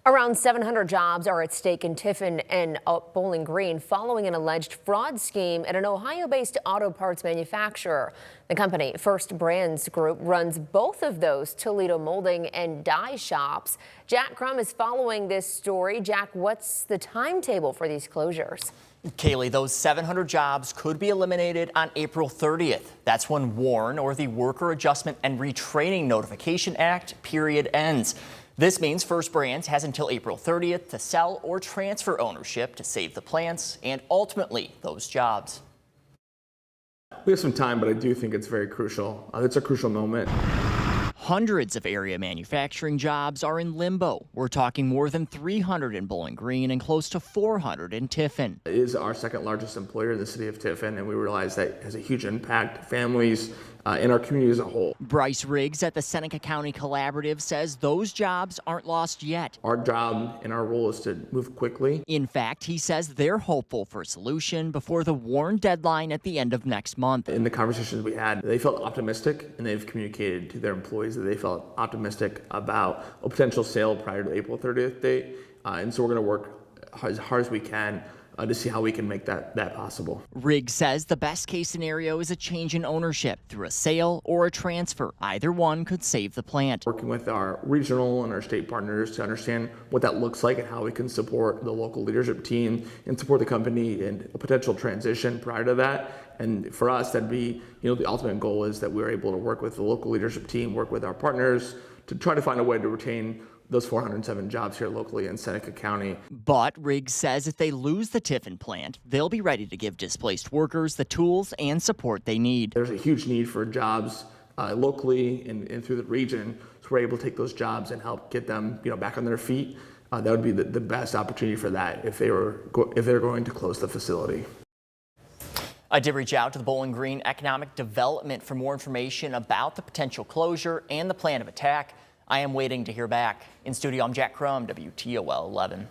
Around 700 jobs are at stake in Tiffin and Bowling Green following an alleged fraud scheme at an Ohio-based auto parts manufacturer. The company, First Brands Group, runs both of those Toledo molding and die shops. Jack Crum is following this story. Jack, what's the timetable for these closures? Kaylee, those 700 jobs could be eliminated on April 30th. That's when WARN, or the Worker Adjustment and Retraining Notification Act, period ends. This means First Brands has until April 30th to sell or transfer ownership to save the plants and ultimately those jobs. We have some time, but I do think it's very crucial. It's a crucial moment. Hundreds of area manufacturing jobs are in limbo. We're talking more than 300 in Bowling Green and close to 400 in Tiffin. It is our second largest employer in the city of Tiffin, and we realize that it has a huge impact, families, and our community as a whole. Bryce Riggs at the Seneca County Collaborative says those jobs aren't lost yet. Our job and our role is to move quickly. In fact, he says they're hopeful for a solution before the WARN deadline at the end of next month. In the conversations we had, they felt optimistic, and they've communicated to their employees that they felt optimistic about a potential sale prior to the April 30th date. And so we're going to work as hard as we can to see how we can make that possible. Riggs says the best case scenario is a change in ownership through a sale or a transfer. Either one could save the plant. Working with our regional and our state partners to understand what that looks like and how we can support the local leadership team and support the company in a potential transition prior to that. And for us, that'd be, the ultimate goal is that we're able to work with the local leadership team, work with our partners to try to find a way to retain those 407 jobs here locally in Seneca County. But Riggs says if they lose the Tiffin plant, they'll be ready to give displaced workers the tools and support they need. There's a huge need for jobs locally and through the region, so we're able to take those jobs and help get them back on their feet. That would be the best opportunity for that if they're going to close the facility. I did reach out to the Bowling Green Economic Development for more information about the potential closure and the plan of attack. I am waiting to hear back. In studio, I'm Jack Crum, WTOL 11.